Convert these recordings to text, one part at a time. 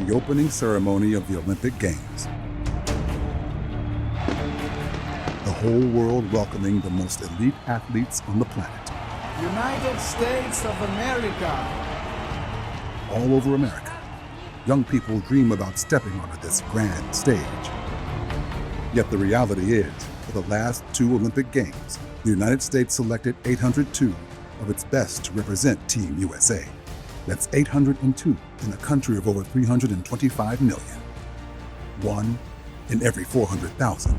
the opening ceremony of the Olympic Games. The whole world welcoming the most elite athletes on the planet. United States of America. All over America, young people dream about stepping onto this grand stage. Yet the reality is, for the last 2 Olympic Games, the United States selected 802 of its best to represent Team USA. That's 802 in a country of over 325 million. 1 in every 400,000.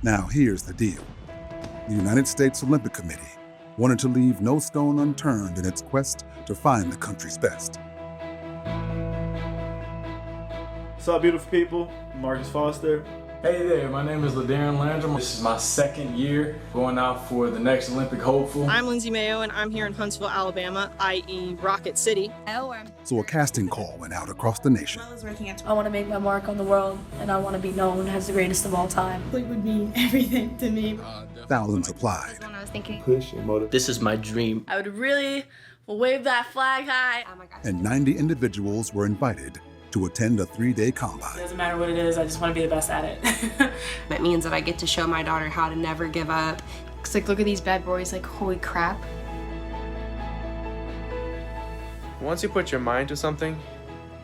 Now here's the deal. The United States Olympic Committee wanted to leave no stone unturned in its quest to find the country's best. What's up, beautiful people? I'm Marcus Foster. Hey there, my name is LaDarren Landrum. This is my 2nd year going out for the next Olympic hopeful. I'm Lindsay Mayo, and I'm here in Huntsville, Alabama, i.e. Rocket City. So a casting call went out across the nation. I want to make my mark on the world, and I want to be known as the greatest of all time. It would mean everything to me. Thousands applied. When I was thinking, Push and motivate. This is my dream. I would really wave that flag high. Oh my gosh. And 90 individuals were invited to attend a 3-day combine. It doesn't matter what it is, I just want to be the best at it. It means that I get to show my daughter how to never give up. It's like, look at these bad boys, like, holy crap. Once you put your mind to something,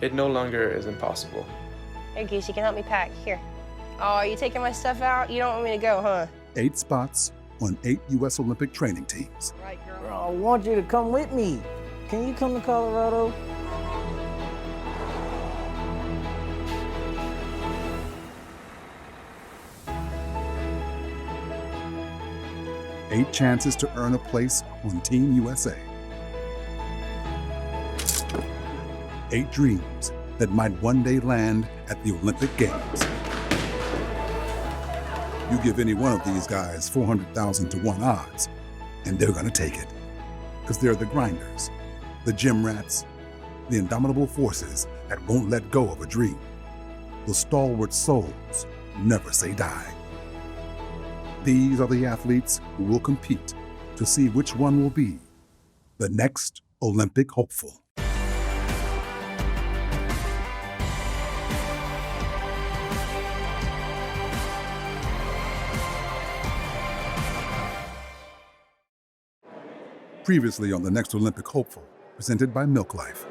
it no longer is impossible. Hey, Geese, you can help me pack. Here. Oh, are you taking my stuff out? You don't want me to go, huh? 8 spots on 8 U.S. Olympic training teams. Right, girl. I want you to come with me. Can you come to Colorado? Eight chances to earn a place on Team USA. 8 dreams that might one day land at the Olympic Games. You give any one of these guys 400,000 to 1 odds, and they're gonna take it. Because they're the grinders, the gym rats, the indomitable forces that won't let go of a dream. The stalwart souls who never say die. These are the athletes who will compete to see which one will be the next Olympic hopeful. Previously on the next Olympic hopeful, presented by Milk Life.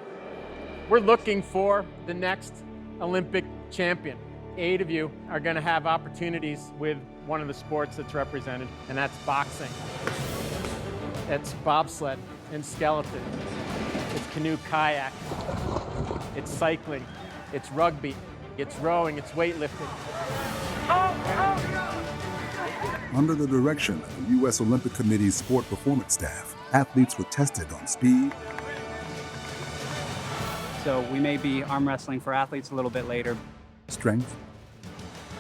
We're looking for the next Olympic champion. 8 of you are going to have opportunities with one of the sports that's represented, and that's boxing. It's bobsled and skeleton. It's canoe kayak. It's cycling. It's rugby. It's rowing. It's weightlifting. Under the direction of the U.S. Olympic Committee's sport performance staff, athletes were tested on speed. So we may be arm wrestling for athletes a little bit later. Strength.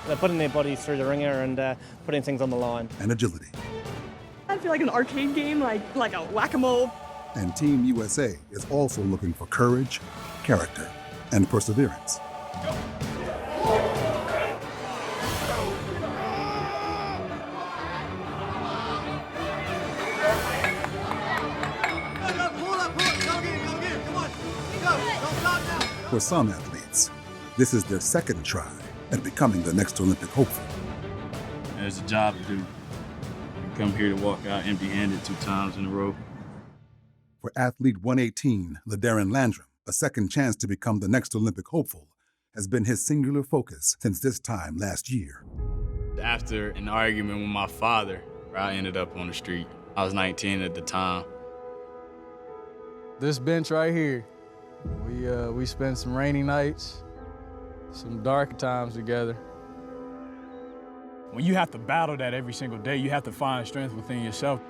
They're putting their bodies through the ringer and putting things on the line. And agility. I feel like an arcade game, like a whack-a-mole. And Team USA is also looking for courage, character, and perseverance. For some athletes, this is their 2nd try at becoming the next Olympic hopeful. There's a job to do. You come here to walk out empty-handed 2 times in a row. For athlete 118, LaDarren Landrum, a 2nd chance to become the next Olympic hopeful has been his singular focus since this time last year. After an argument with my father, I ended up on the street. I was 19 at the time. This bench right here, we spent some rainy nights, some dark times together. When you have to battle that every single day, you have to find strength within yourself.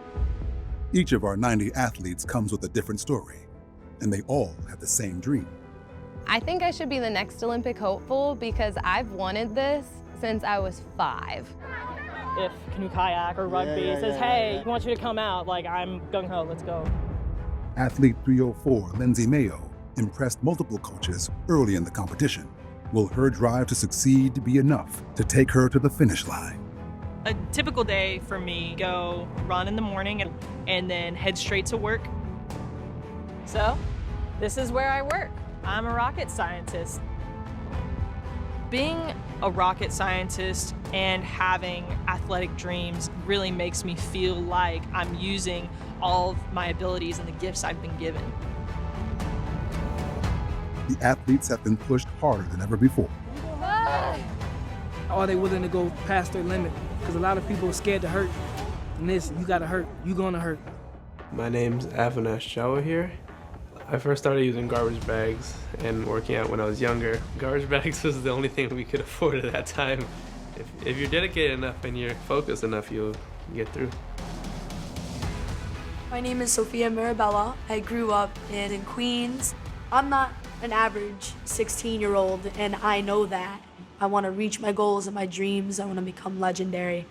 Each of our 90 athletes comes with a different story, and they all have the same dream. I think I should be the next Olympic hopeful because I've wanted this since I was 5. If canoe kayak or rugby says, hey, we want you to come out, like, I'm gung-ho, let's go. Athlete 304, Lindsay Mayo, impressed multiple coaches early in the competition. Will her drive to succeed be enough to take her to the finish line? A typical day for me, go run in the morning and then head straight to work. So, this is where I work. I'm a rocket scientist. Being a rocket scientist and having athletic dreams really makes me feel like I'm using all of my abilities and the gifts I've been given. The athletes have been pushed harder than ever before. Are they willing to go past their limit? Because a lot of people are scared to hurt. And this, you gotta hurt. You gonna hurt. My name's Avinash Jawa here. I first started using garbage bags and working out when I was younger. Garbage bags was the only thing we could afford at that time. If you're dedicated enough and you're focused enough, you'll get through. My name is Sophia Mirabella. I grew up in Queens. I'm not an average 16-year-old, and I know that. I want to reach my goals and my dreams. I want to become legendary.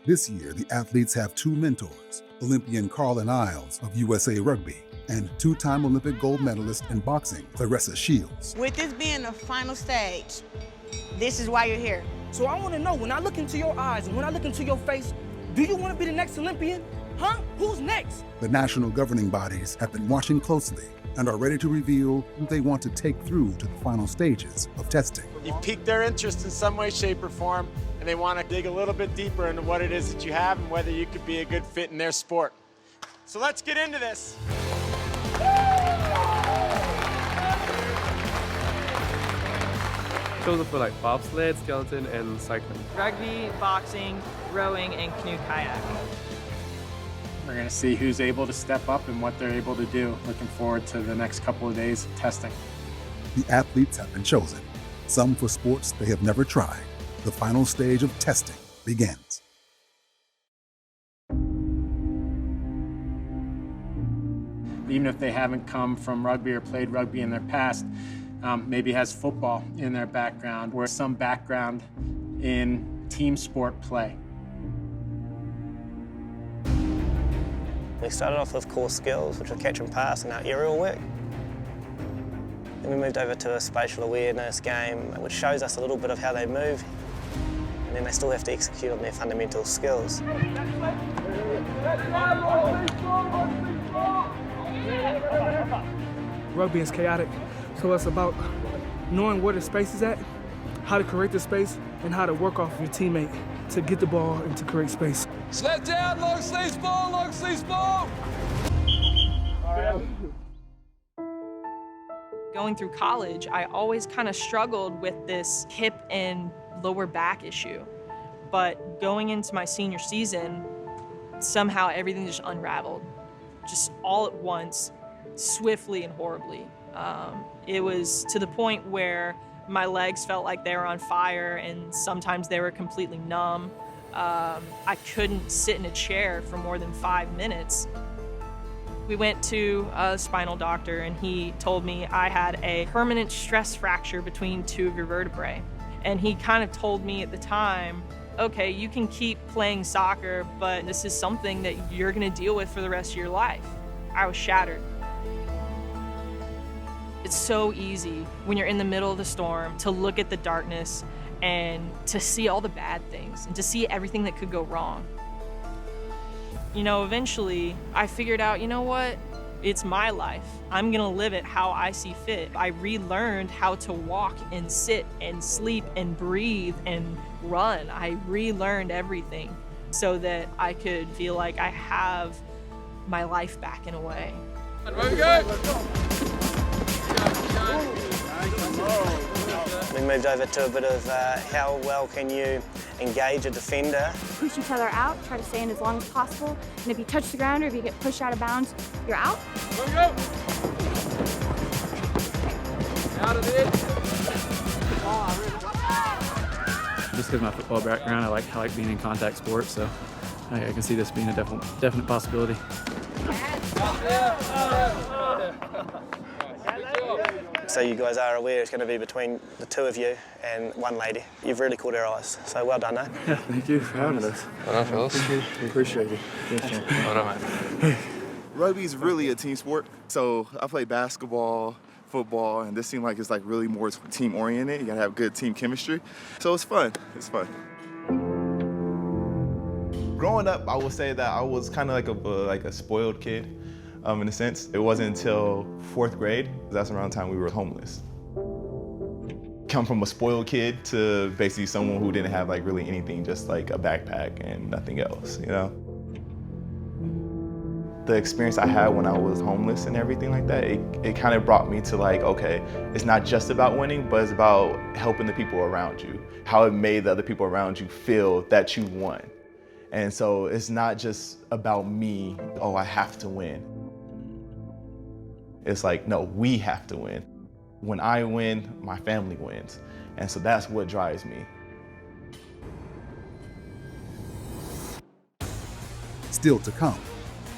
This year, the athletes have two mentors, Olympian Carlin Isles of USA Rugby and two-time Olympic gold medalist in boxing, Clarissa Shields. With this being the final stage, this is why you're here. So I want to know, when I look into your eyes and when I look into your face, do you want to be the next Olympian? Huh? Who's next? The national governing bodies have been watching closely and are ready to reveal who they want to take through to the final stages of testing. You've piqued their interest in some way, shape, or form, and they want to dig a little bit deeper into what it is that you have and whether you could be a good fit in their sport. So let's get into this. Chosen for like bobsled, skeleton, and cycling. Rugby, boxing, rowing, and canoe kayak. We're going to see who's able to step up and what they're able to do. Looking forward to the next couple of days of testing. The athletes have been chosen, some for sports they have never tried. The final stage of testing begins. Even if they haven't come from rugby or played rugby in their past, maybe has football in their background or some background in team sport play. We started off with core skills, which were catch and pass and our aerial work. Then we moved over to a spatial awareness game, which shows us a little bit of how they move. And then they still have to execute on their fundamental skills. Rugby is chaotic, so it's about knowing where the space is at, how to create the space, and how to work off your teammate to get the ball and to create space. Sled down, long sleeves ball, long sleeves ball! Going through college, I always kind of struggled with this hip and lower back issue. But going into my senior season, somehow everything just unraveled. Just all at once, swiftly and horribly. It was to the point where my legs felt like they were on fire and sometimes they were completely numb. I couldn't sit in a chair for more than 5 minutes. We went to a spinal doctor and he told me I had a permanent stress fracture between two of your vertebrae. And he kind of told me at the time, okay, you can keep playing soccer, but this is something that you're gonna deal with for the rest of your life. I was shattered. It's so easy when you're in the middle of the storm to look at the darkness and to see all the bad things and to see everything that could go wrong. You know, eventually I figured out, you know what? It's my life. I'm gonna live it how I see fit. I relearned how to walk and sit and sleep and breathe and run. I relearned everything so that I could feel like I have my life back in a way. We moved over to a bit of how well can you engage a defender. Push each other out, try to stay in as long as possible, and if you touch the ground or if you get pushed out of bounds, you're out. Out of it. Just because of my football background, I like being in contact sports, so I can see this being a definite possibility. So you guys are aware it's going to be between the two of you and one lady. You've really caught our eyes, so well done, eh? Yeah, thank you for having us. Well done, fellas. Appreciate it. Well done, mate. Rugby's really a team sport. So I play basketball, football, and this seemed like it's really more team oriented. You gotta have good team chemistry. So it's fun. It's fun. Growing up, I would say that I was kind of like a spoiled kid. in a sense. It wasn't until 4th grade, that's around the time we were homeless. Come from a spoiled kid to basically someone who didn't have like really anything, just like a backpack and nothing else, you know? The experience I had when I was homeless and everything like that, it kind of brought me to like, okay, it's not just about winning, but it's about helping the people around you, how it made the other people around you feel that you won. And so it's not just about me, oh, I have to win. It's like, no, we have to win. When I win, my family wins. And so that's what drives me. Still to come,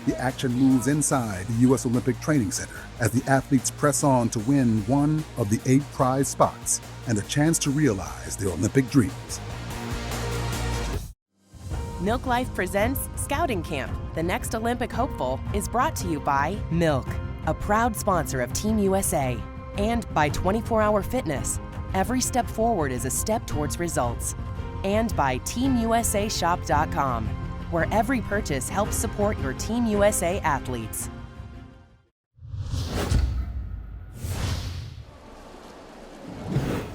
the action moves inside the U.S. Olympic Training Center as the athletes press on to win one of the 8 prize spots and a chance to realize their Olympic dreams. Milk Life presents Scouting Camp. The next Olympic hopeful is brought to you by Milk, a proud sponsor of Team USA, and by 24-Hour Fitness. Every step forward is a step towards results. And by TeamUSAShop.com, where every purchase helps support your Team USA athletes.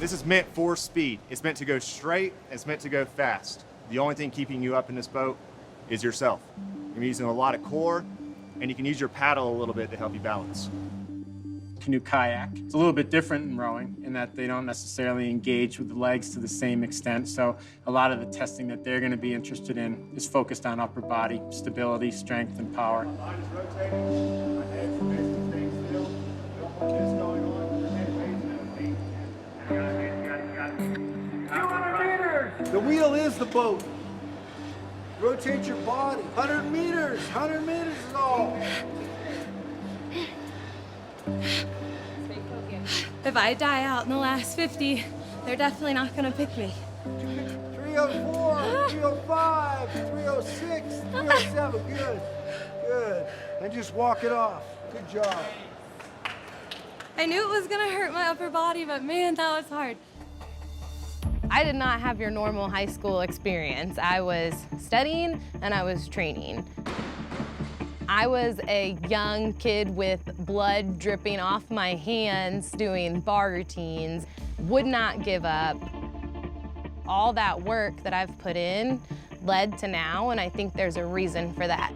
This is meant for speed. It's meant to go straight, it's meant to go fast. The only thing keeping you up in this boat is yourself. You're using a lot of core, and you can use your paddle a little bit to help you balance. Canoe kayak. It's a little bit different in rowing in that they don't necessarily engage with the legs to the same extent. So a lot of the testing that they're going to be interested in is focused on upper body stability, strength, and power. My body's rotating, my head's basically staying still. Don't want this going on. Your head weighs and 200 meters! The wheel is the boat. Rotate your body. 100 meters! 100 meters is all. If I die out in the last 50, they're definitely not gonna pick me. 304, 305, 306, 307, good, good. And just walk it off, good job. I knew it was gonna hurt my upper body, but man, that was hard. I did not have your normal high school experience. I was studying and I was training. I was a young kid with blood dripping off my hands doing bar routines, would not give up. All that work that I've put in led to now, and I think there's a reason for that.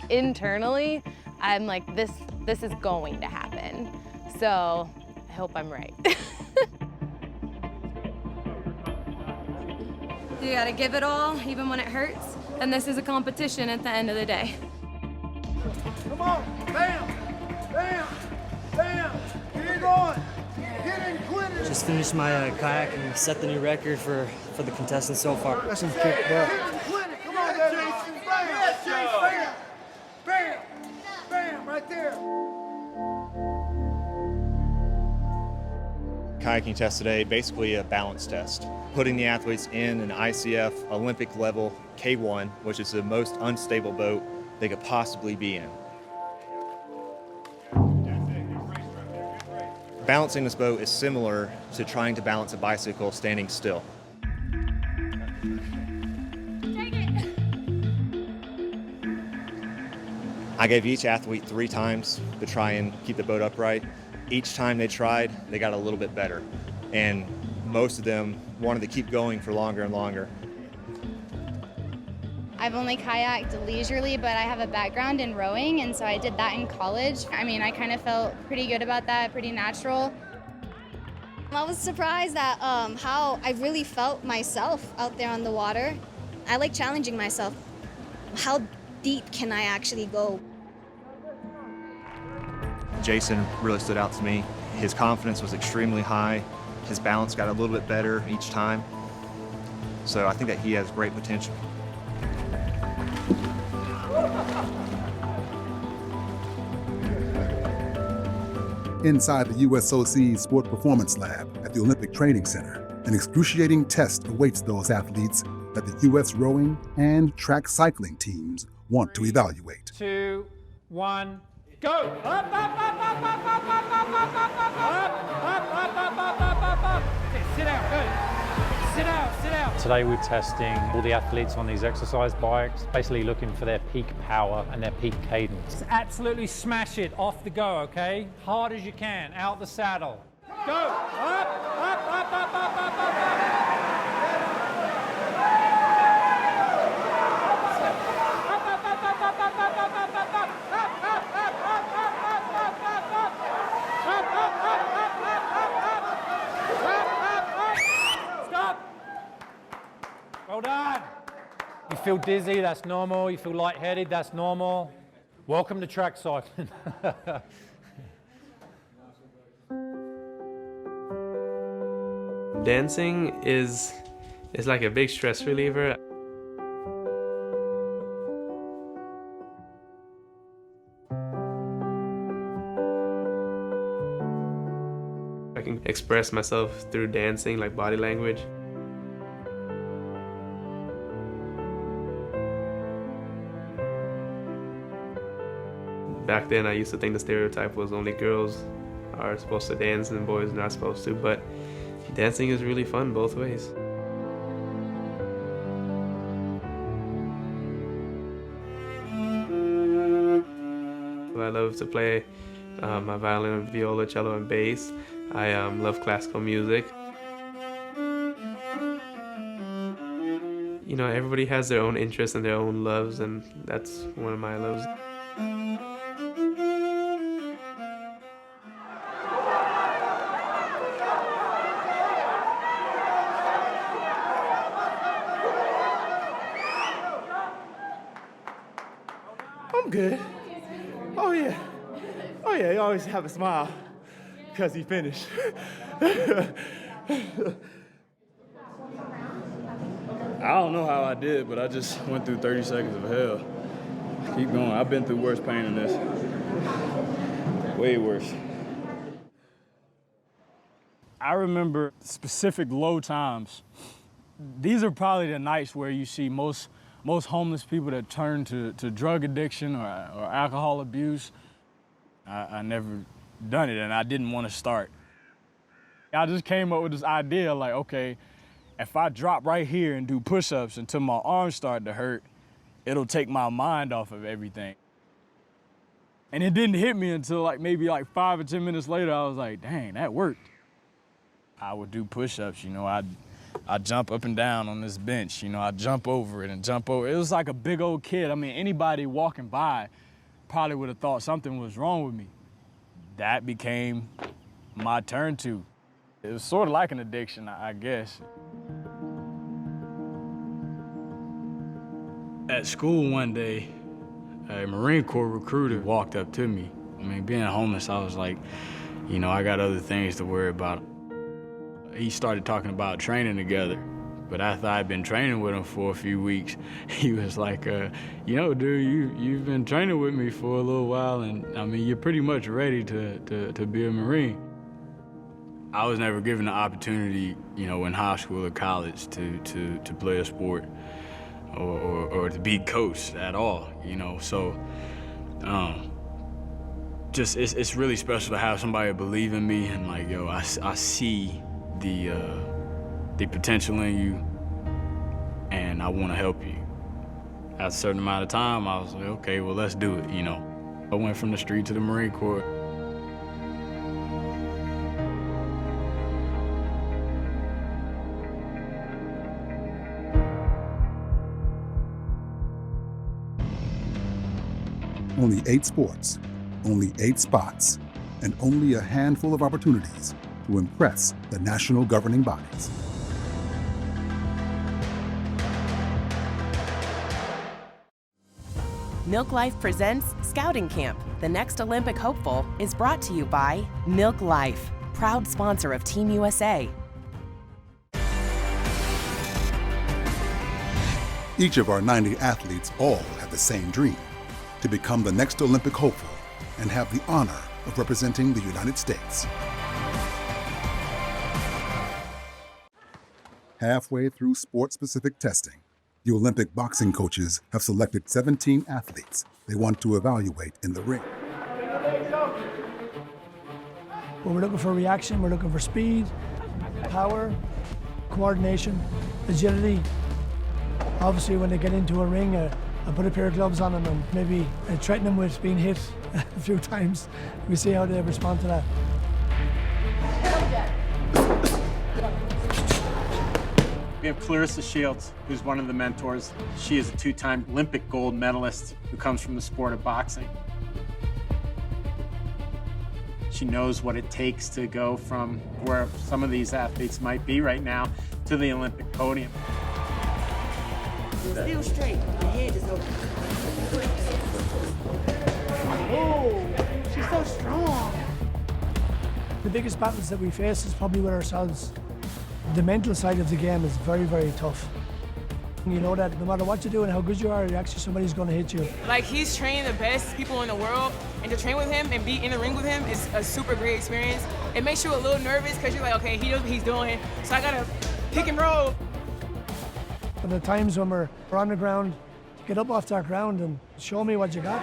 Internally, I'm like, this is going to happen. So I hope I'm right. You gotta give it all, even when it hurts. And this is a competition at the end of the day. Come on, bam, bam, bam, get going, get in clear. Just finished my kayak and set the new record for the contestants so far. That's some kick butt. Come on, Jason, bam, bam, bam, bam, right there. Kayaking test today, basically a balance test. Putting the athletes in an ICF Olympic level K1, which is the most unstable boat they could possibly be in. Balancing this boat is similar to trying to balance a bicycle standing still. I gave each athlete 3 times to try and keep the boat upright. Each time they tried, they got a little bit better. And most of them wanted to keep going for longer and longer. I've only kayaked leisurely, but I have a background in rowing, and so I did that in college. I mean, I kind of felt pretty good about that, pretty natural. I was surprised at how I really felt myself out there on the water. I like challenging myself. How deep can I actually go? Jason really stood out to me. His confidence was extremely high. His balance got a little bit better each time. So I think that he has great potential. Inside the USOC Sport Performance Lab at the Olympic Training Center, an excruciating test awaits those athletes that the U.S. rowing and track cycling teams want to evaluate. 2, 1, go! Up, up, up, up, up, up, up, up, up, up, up, up, up, up, up, up, up, up, up. Okay, sit down, good. sit down, sit down. Today we're testing all the athletes on these exercise bikes, basically looking for their peak power and their peak cadence. Just absolutely smash it off the go, okay? Hard as you can, out the saddle. Go! Up, up, up, up, up, up, up. Well done. You feel dizzy, that's normal. You feel lightheaded, that's normal. Welcome to track cycling. Dancing is like a big stress reliever. I can express myself through dancing, like body language. Back then, I used to think the stereotype was only girls are supposed to dance and boys are not supposed to, but dancing is really fun both ways. I love to play my violin, viola, cello, and bass. I love classical music. You know, everybody has their own interests and their own loves, and that's one of my loves. I'm good. Oh yeah. Oh yeah, you always have a smile because he finished. I don't know how I did, but I just went through 30 seconds of hell. Keep going. I've been through worse pain than this. Way worse. I remember specific low times. These are probably the nights where you see most homeless people that turn to drug addiction or alcohol abuse. I never done it, and I didn't want to start. I just came up with this idea, like, okay, if I drop right here and do push-ups until my arms start to hurt, it'll take my mind off of everything. And it didn't hit me until maybe 5 or 10 minutes later. I was like, dang, that worked. I would do push-ups, you know, I'd jump up and down on this bench, you know, I'd jump over it and jump over. It was like a big old kid. I mean, anybody walking by probably would have thought something was wrong with me. That became my turn to. It was sort of like an addiction, I guess. At school one day, a Marine Corps recruiter walked up to me. I mean, being homeless, I was like, you know, I got other things to worry about. He started talking about training together, but after I'd been training with him for a few weeks, he was like, you know, dude, you've been training with me for a little while, and I mean, you're pretty much ready to be a Marine. I was never given the opportunity, you know, in high school or college to play a sport or to be coached at all, you know, so just it's really special to have somebody believe in me and like, yo, I see the potential in you, and I want to help you. At a certain amount of time, I was like, okay, well, let's do it, you know. I went from the street to the Marine Corps. Only 8 sports, only 8 spots, and only a handful of opportunities to impress the national governing bodies. Milk Life presents Scouting Camp. The next Olympic hopeful is brought to you by Milk Life, proud sponsor of Team USA. Each of our 90 athletes all have the same dream, to become the next Olympic hopeful and have the honor of representing the United States. Halfway through sport-specific testing, the Olympic boxing coaches have selected 17 athletes they want to evaluate in the ring. Well, we're looking for reaction, we're looking for speed, power, coordination, agility. Obviously, when they get into a ring, I put a pair of gloves on them and maybe threaten them with being hit a few times. We see how they respond to that. We have Clarissa Shields, who's one of the mentors. She is a 2-time Olympic gold medalist who comes from the sport of boxing. She knows what it takes to go from where some of these athletes might be right now to the Olympic podium. Still straight, your head is open. Oh, she's so strong. The biggest battles that we face is probably with ourselves. The mental side of the game is very, very tough. You know that no matter what you do and how good you are, actually somebody's going to hit you. Like, he's training the best people in the world, and to train with him and be in the ring with him is a super great experience. It makes you a little nervous because you're like, okay, he knows what he's doing, so I gotta pick and roll. And the times when we're on the ground, get up off that ground and show me what you got.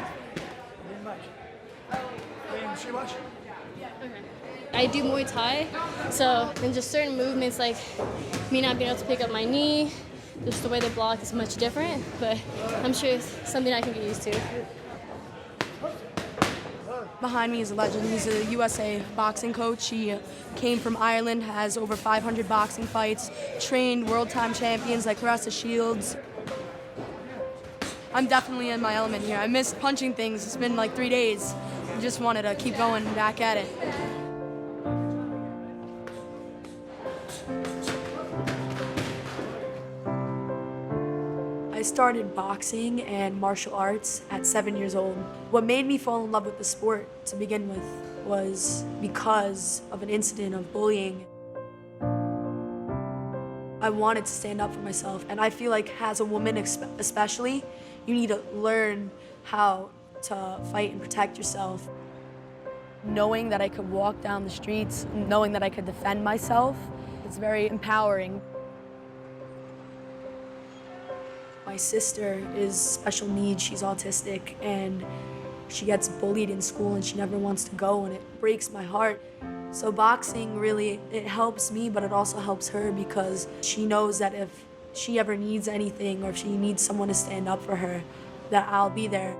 I do Muay Thai, so then just certain movements like me not being able to pick up my knee, just the way they block is much different, but I'm sure it's something I can get used to. Behind me is a legend. He's a USA boxing coach. He came from Ireland, has over 500 boxing fights, trained world time champions like Clarissa Shields. I'm definitely in my element here. I missed punching things. It's been like 3 days. I just wanted to keep going back at it. I started boxing and martial arts at 7 years old. What made me fall in love with the sport to begin with was because of an incident of bullying. I wanted to stand up for myself, and I feel like as a woman especially, you need to learn how to fight and protect yourself. Knowing that I could walk down the streets, knowing that I could defend myself, it's very empowering. My sister is special needs, she's autistic, and she gets bullied in school and she never wants to go, and it breaks my heart. So boxing really, it helps me, but it also helps her because she knows that if she ever needs anything or if she needs someone to stand up for her, that I'll be there.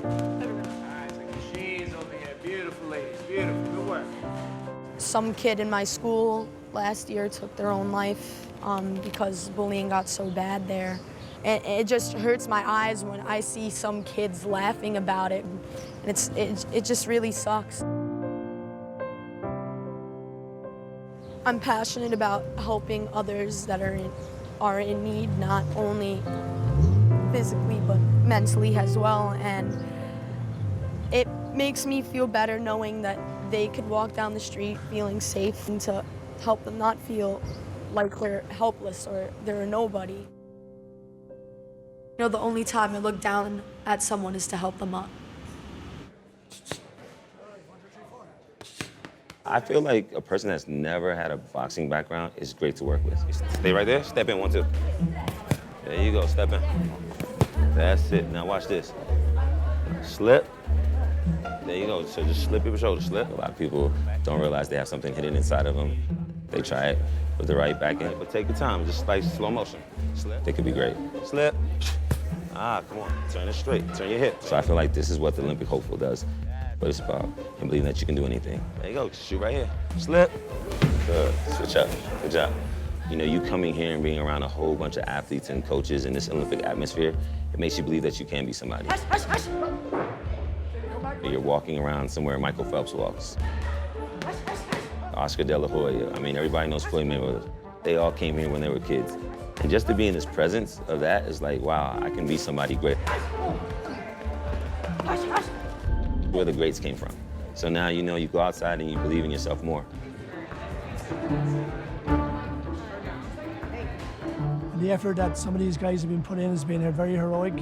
Machines over here, beautiful ladies, beautiful, good work. Some kid in my school last year took their own life because bullying got so bad there. And it just hurts my eyes when I see some kids laughing about it. And it just really sucks. I'm passionate about helping others that are in need, not only physically but mentally as well. And it makes me feel better knowing that they could walk down the street feeling safe, and to help them not feel like they're helpless or they're a nobody. You know, the only time I look down at someone is to help them up. I feel like a person that's never had a boxing background is great to work with. Stay right there, step in, 1, 2. There you go, step in. That's it, now watch this. Slip. There you go, so just slip your shoulder, slip. A lot of people don't realize they have something hidden inside of them. They try it with the right back in, but take your time, just like slow motion. Slip, they could be great. Slip. Ah, come on, turn it straight, turn your hip. So I feel like this is what the Olympic hopeful does, but it's about him believing that you can do anything. There you go, shoot right here. Slip. Good, switch up, good job. You know, you coming here and being around a whole bunch of athletes and coaches in this Olympic atmosphere, it makes you believe that you can be somebody. You're walking around somewhere Michael Phelps walks. Oscar De La Hoya, I mean, everybody knows Floyd Mayweather. They all came here when they were kids. And just to be in this presence of that is like, wow, I can be somebody great. Where the greats came from. So now you know you go outside and you believe in yourself more. The effort that some of these guys have been put in has been very heroic.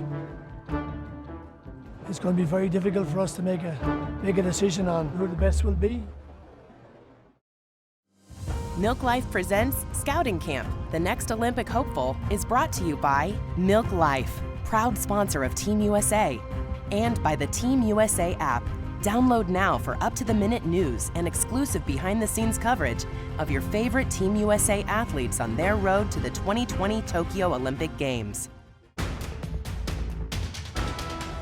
It's going to be very difficult for us to make a decision on who the best will be. Milk Life presents Scouting Camp. The next Olympic hopeful is brought to you by Milk Life, proud sponsor of Team USA, and by the Team USA app. Download now for up-to-the-minute news and exclusive behind-the-scenes coverage of your favorite Team USA athletes on their road to the 2020 Tokyo Olympic Games.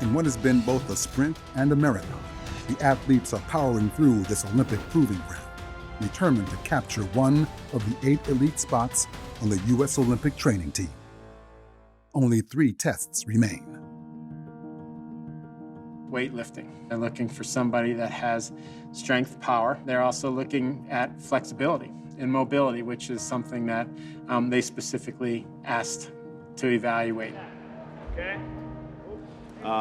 In what has been both a sprint and a marathon, the athletes are powering through this Olympic proving ground, determined to capture one of the 8 elite spots on the U.S. Olympic training team. Only 3 tests remain. Weightlifting. They're looking for somebody that has strength, power. They're also looking at flexibility and mobility, which is something that they specifically asked to evaluate. Okay.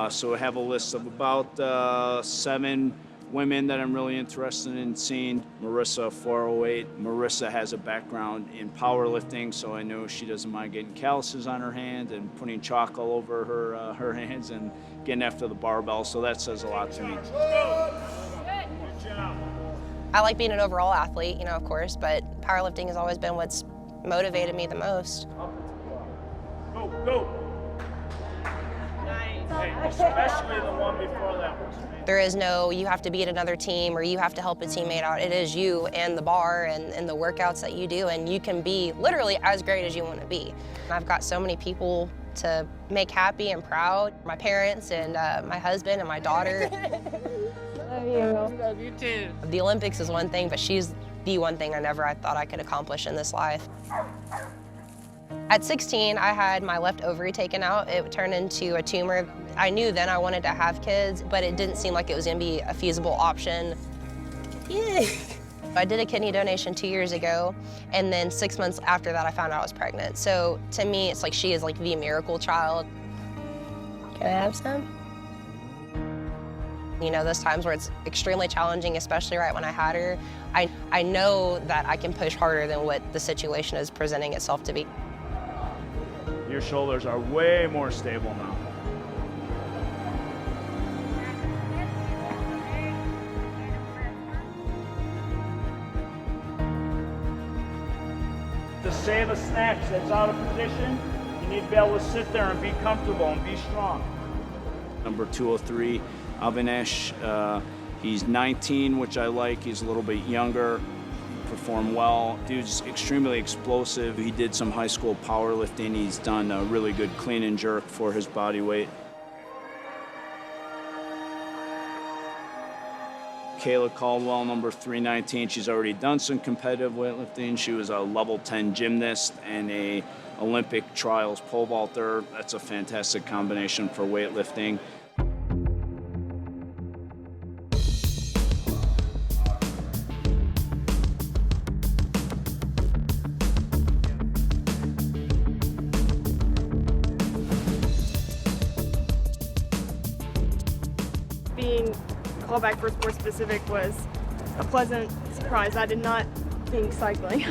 So I have a list of about 7 women that I'm really interested in seeing. Marissa, 408. Marissa has a background in powerlifting, so I know she doesn't mind getting calluses on her hand and putting chalk all over her hands and getting after the barbell, so that says a lot to me. I like being an overall athlete, you know, of course, but powerlifting has always been what's motivated me the most. Go, go! Especially the one before that one. There is no, you have to beat another team or you have to help a teammate out. It is you and the bar and the workouts that you do, and you can be literally as great as you want to be. I've got so many people to make happy and proud. My parents and my husband and my daughter. Love you. Love you too. The Olympics is one thing, but she's the one thing I thought I could accomplish in this life. At 16, I had my left ovary taken out. It turned into a tumor. I knew then I wanted to have kids, but it didn't seem like it was gonna be a feasible option. Yeah. I did a kidney donation 2 years ago, and then 6 months after that, I found out I was pregnant. So to me, it's like she is like the miracle child. Can I have some? You know, those times where it's extremely challenging, especially right when I had her, I know that I can push harder than what the situation is presenting itself to be. Your shoulders are way more stable now. To save a snatch that's out of position, you need to be able to sit there and be comfortable and be strong. Number 203, Avinash. He's 19, which I like. He's a little bit younger. Performed well. Dude's extremely explosive. He did some high school powerlifting. He's done a really good clean and jerk for his body weight. Kayla Caldwell, number 319. She's already done some competitive weightlifting. She was a level 10 gymnast and a Olympic trials pole vaulter. That's a fantastic combination for weightlifting. Being called back for Sports Specific was a pleasant surprise. I did not think cycling,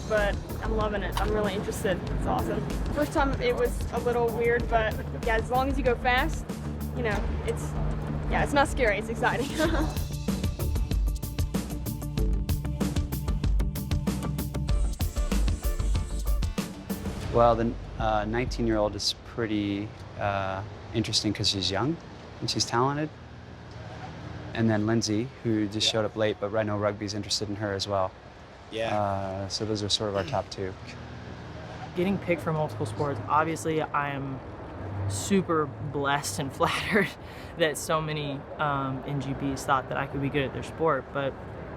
but I'm loving it. I'm really interested. It's awesome. First time it was a little weird, but yeah, as long as you go fast, you know, it's not scary, it's exciting. Well, the 19-year-old is pretty interesting because she's young and she's talented. And then Lindsay, who just showed up late, but I know Rugby's interested in her as well. Yeah. So those are sort of our top 2. Getting picked for multiple sports, obviously I am super blessed and flattered that so many NGBs thought that I could be good at their sport, but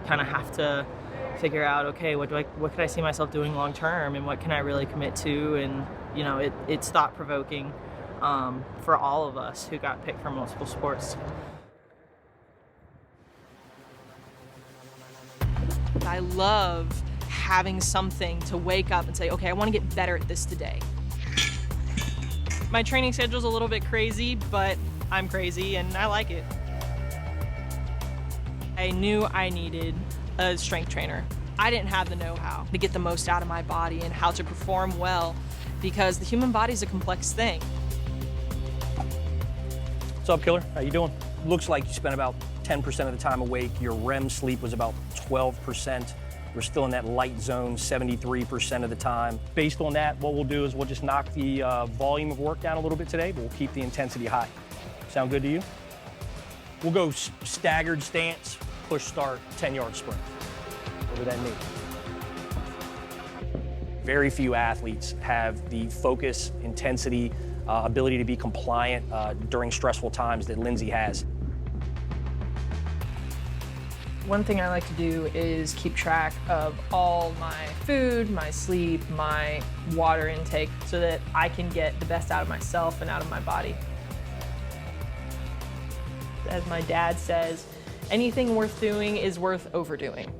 kind of have to figure out, okay, what can I see myself doing long term and what can I really commit to? And you know, it's thought-provoking for all of us who got picked for multiple sports. I love having something to wake up and say, okay, I want to get better at this today. My training schedule's a little bit crazy, but I'm crazy and I like it. I knew I needed a strength trainer. I didn't have the know-how to get the most out of my body and how to perform well because the human body is a complex thing. What's up, killer? How you doing? Looks like you spent about 10% of the time awake. Your REM sleep was about 12%. We're still in that light zone 73% of the time. Based on that, what we'll do is we'll just knock the volume of work down a little bit today, but we'll keep the intensity high. Sound good to you? We'll go staggered stance, push start, 10-yard sprint. Over that knee. Very few athletes have the focus, intensity, ability to be compliant during stressful times that Lindsay has. One thing I like to do is keep track of all my food, my sleep, my water intake, so that I can get the best out of myself and out of my body. As my dad says, anything worth doing is worth overdoing.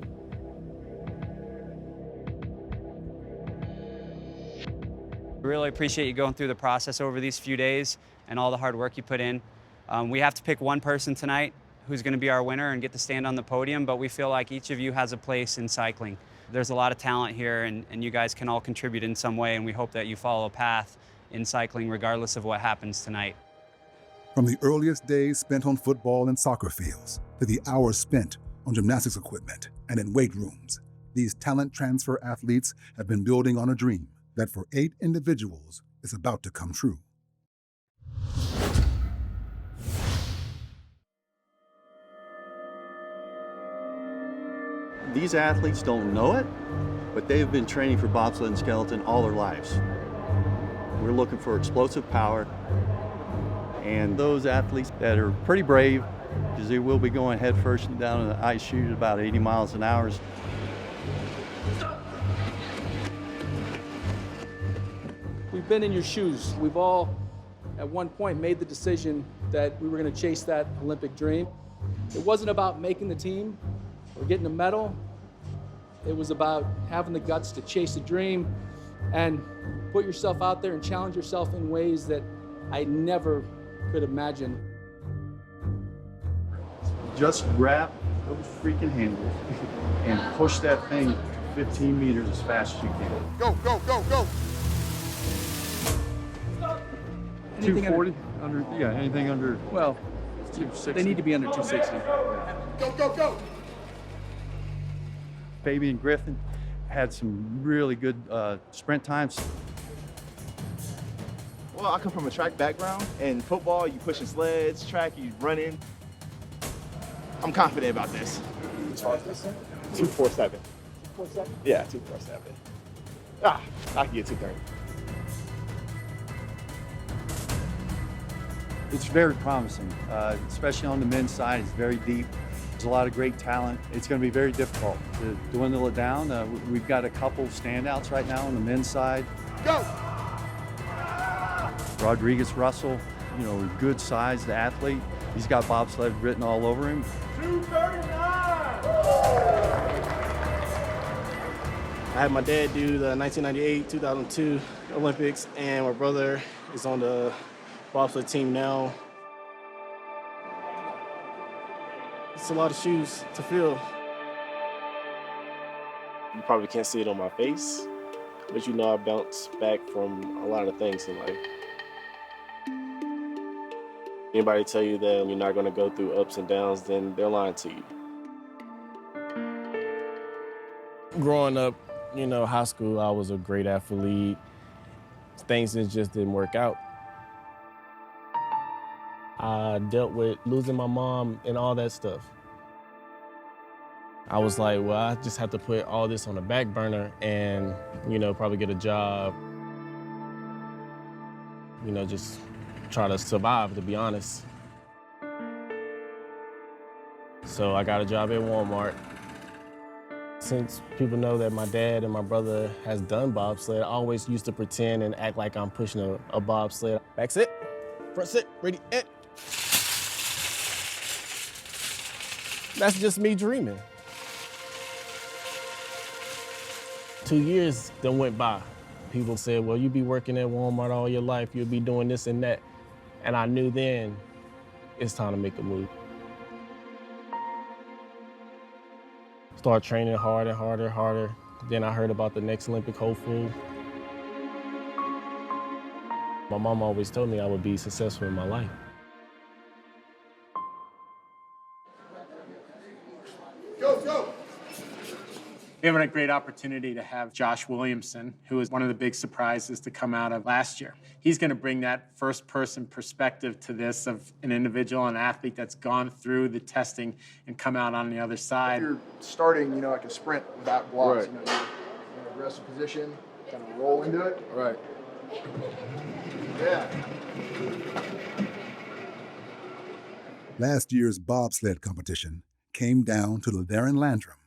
We really appreciate you going through the process over these few days and all the hard work you put in. We have to pick one person tonight who's going to be our winner and get to stand on the podium, but we feel like each of you has a place in cycling. There's a lot of talent here, and you guys can all contribute in some way, and we hope that you follow a path in cycling regardless of what happens tonight. From the earliest days spent on football and soccer fields to the hours spent on gymnastics equipment and in weight rooms, these talent transfer athletes have been building on a dream that for 8 individuals is about to come true. These athletes don't know it, but they've been training for bobsled and skeleton all their lives. We're looking for explosive power, and those athletes that are pretty brave, because they will be going head first down in the ice chute at about 80 miles an hour. We've been in your shoes. We've all, at one point, made the decision that we were going to chase that Olympic dream. It wasn't about making the team or getting a medal. It was about having the guts to chase a dream and put yourself out there and challenge yourself in ways that I never could imagine. Just grab those freaking handles and push that thing 15 meters as fast as you can. Go, go, go, go! 240 under, yeah, anything under. Well, 260. they need to be under 260. Go, go, go! Fabian Griffin had some really good sprint times. Well, I come from a track background. In football, you pushing sleds, track, you running. I'm confident about this. As far as this, 247. 247? Yeah, 247. I can get 230. It's very promising, especially on the men's side. It's very deep. There's a lot of great talent. It's going to be very difficult to dwindle it down. We've got a couple standouts right now on the men's side. Go! Rodriguez Russell, you know, good sized athlete. He's got bobsled written all over him. 239! I had my dad do the 1998, 2002 Olympics, and my brother is on the bobsled team now. It's a lot of shoes to fill. You probably can't see it on my face, but you know I bounced back from a lot of things in life. Anybody tell you that you're not going to go through ups and downs, then they're lying to you. Growing up, you know, high school, I was a great athlete. Things just didn't work out. I dealt with losing my mom and all that stuff. I was like, well, I just have to put all this on the back burner and, you know, probably get a job. You know, just try to survive, to be honest. So I got a job at Walmart. Since people know that my dad and my brother has done bobsled, I always used to pretend and act like I'm pushing a bobsled. Back sit, front sit, ready, and. That's just me dreaming. 2 years then went by. People said, well, you be working at Walmart all your life, you'll be doing this and that. And I knew then it's time to make a move. Start training harder, harder, harder. Then I heard about the next Olympic hopeful. My mom always told me I would be successful in my life. Go, go! We have a great opportunity to have Josh Williamson, who was one of the big surprises to come out of last year. He's going to bring that first-person perspective to this of an individual, an athlete that's gone through the testing and come out on the other side. If you're starting, you know, like a sprint without blocks, Right. you know, you're in an aggressive position, kind of roll into it. Right. Yeah. Last year's bobsled competition came down to LaDarren Landrum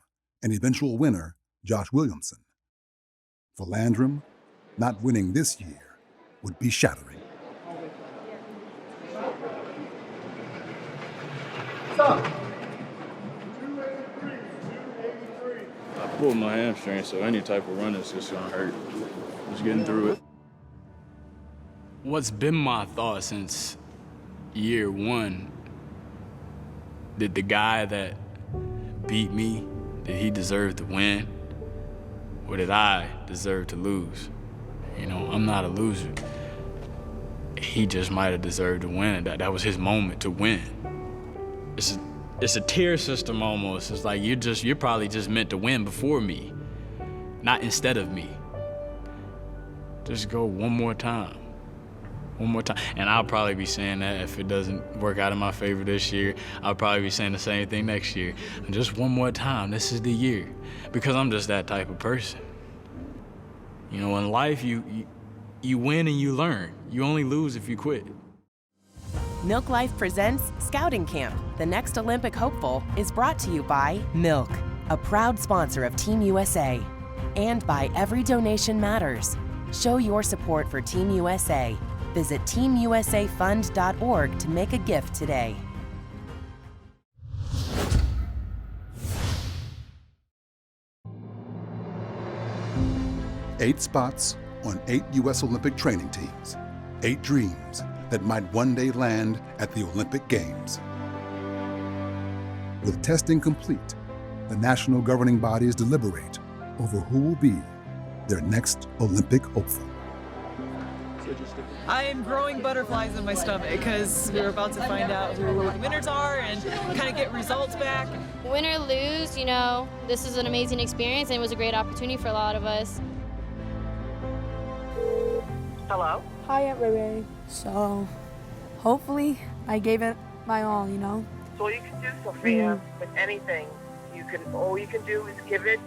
and eventual winner, Josh Williamson. For Landrum, not winning this year would be shattering. Stop. I pulled my hamstring, so any type of run is just gonna hurt. Just getting through it. What's been my thought since year one, did the guy that beat me, did he deserve to win? Or did I deserve to lose? You know, I'm not a loser. He just might have deserved to win. That was his moment to win. It's a tier system almost. It's like you're probably just meant to win before me, not instead of me. Just go one more time. One more time. And I'll probably be saying that if it doesn't work out in my favor this year, I'll probably be saying the same thing next year. And just one more time, this is the year. Because I'm just that type of person. You know, in life, you win and you learn. You only lose if you quit. Milk Life presents Scouting Camp. The next Olympic hopeful is brought to you by Milk, a proud sponsor of Team USA. And by Every Donation Matters. Show your support for Team USA. Visit teamusafund.org to make a gift today. Eight spots on 8 U.S. Olympic training teams. 8 dreams that might one day land at the Olympic Games. With testing complete, the national governing bodies deliberate over who will be their next Olympic hopeful. I am growing butterflies in my stomach because we're about to find out who the winners are and kind of get results back. Win or lose, you know, this is an amazing experience and it was a great opportunity for a lot of us. Hello? Hi, Aunt Ray. So, hopefully, I gave it my all, you know? So all you can do, Sophia, with anything, all you can do is give it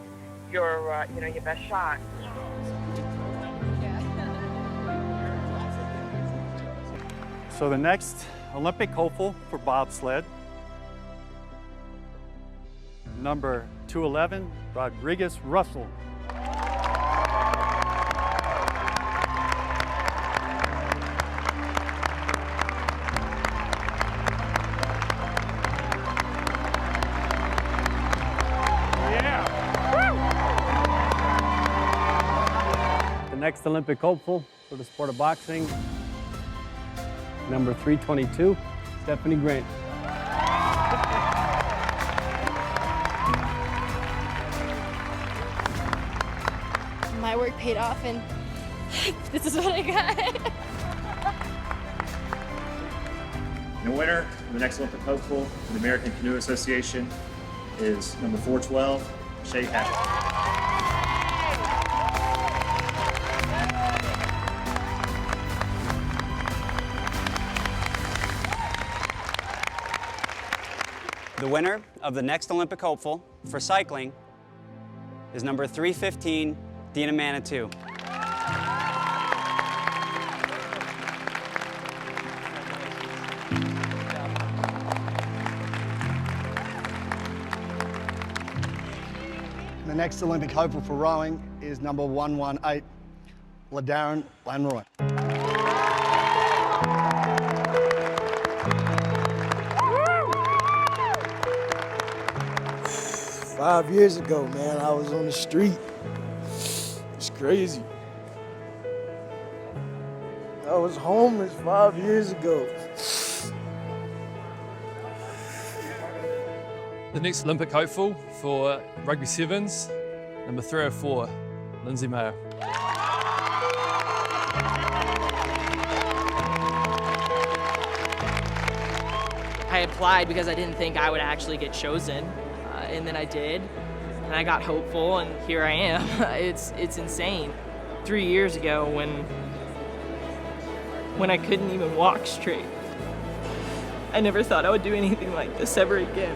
your, your best shot. So the next Olympic hopeful for bobsled, number 211, Rodriguez Russell. The next Olympic hopeful for the sport of boxing, number 322, Stephanie Grant. My work paid off and this is what I got. The winner of the next Olympic hopeful for the American Canoe Association is number 412, Shay Hatchett. The winner of the next Olympic hopeful for cycling is number 315, Dina Manitou. The next Olympic hopeful for rowing is number 118, LaDarren Lanroy. 5 years ago, man, I was on the street. It's crazy. I was homeless 5 years ago. The next Olympic hopeful for Rugby Sevens, number 304, Lindsay Mayer. I applied because I didn't think I would actually get chosen, and then I did. and I got hopeful, and here I am. It's insane. 3 years ago when I couldn't even walk straight, I never thought I would do anything like this ever again.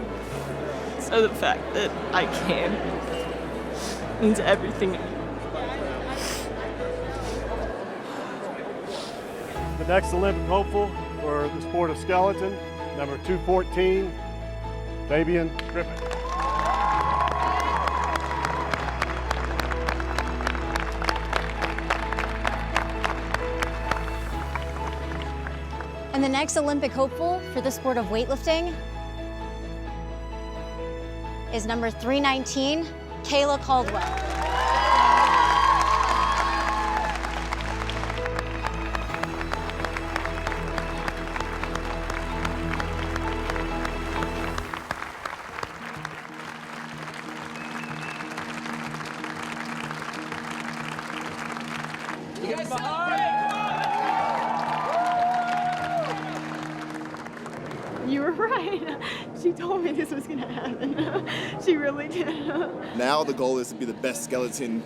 So the fact that I can means everything to me. The next Olympic hopeful for the sport of skeleton, number 214, Fabian Griffin. And the next Olympic hopeful for the sport of weightlifting is number 319, Kayla Caldwell. You guys You were right. She told me this was going to happen. She really did. Now the goal is to be the best skeleton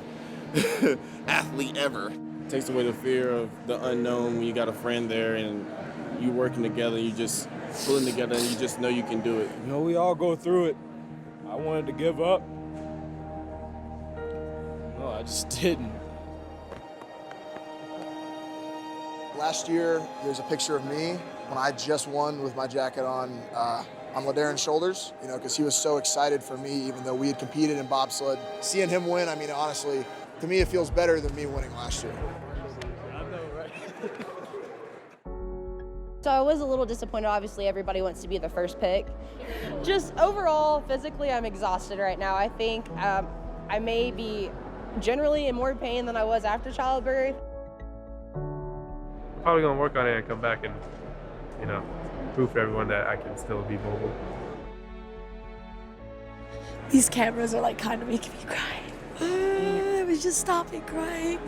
athlete ever. It takes away the fear of the unknown when you got a friend there and you working together, you just pulling together and you just know you can do it. You know, we all go through it. I wanted to give up. No, I just didn't. Last year, there's a picture of me when I just won with my jacket on Ladaren's shoulders, you know, because he was so excited for me, even though we had competed in bobsled. Seeing him win, I mean, honestly, to me, it feels better than me winning last year. I know, right? So I was a little disappointed. Obviously, everybody wants to be the first pick. Just overall, physically, I'm exhausted right now. I think I may be generally in more pain than I was after childbirth. Probably gonna work on it and come back and, you know, prove to everyone that I can still be mobile. These cameras are like kind of making me cry. I was just stopping crying.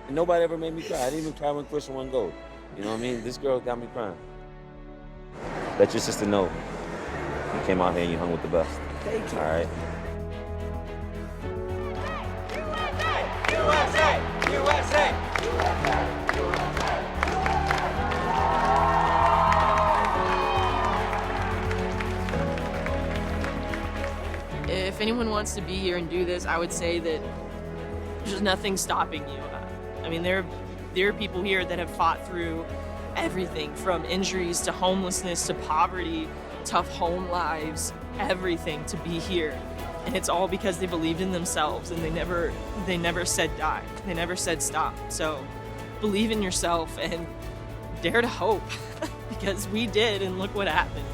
And nobody ever made me cry. I didn't even cry when Christian won gold. You know what I mean? This girl got me crying. Let your sister know you came out here and you hung with the best. Thank you. All right. USA! USA! If anyone wants to be here and do this, I would say that there's nothing stopping you. I mean, there are people here that have fought through everything from injuries to homelessness to poverty, tough home lives, everything to be here. And it's all because they believed in themselves and they never said die. They never said stop. So believe in yourself and dare to hope because we did, and look what happened.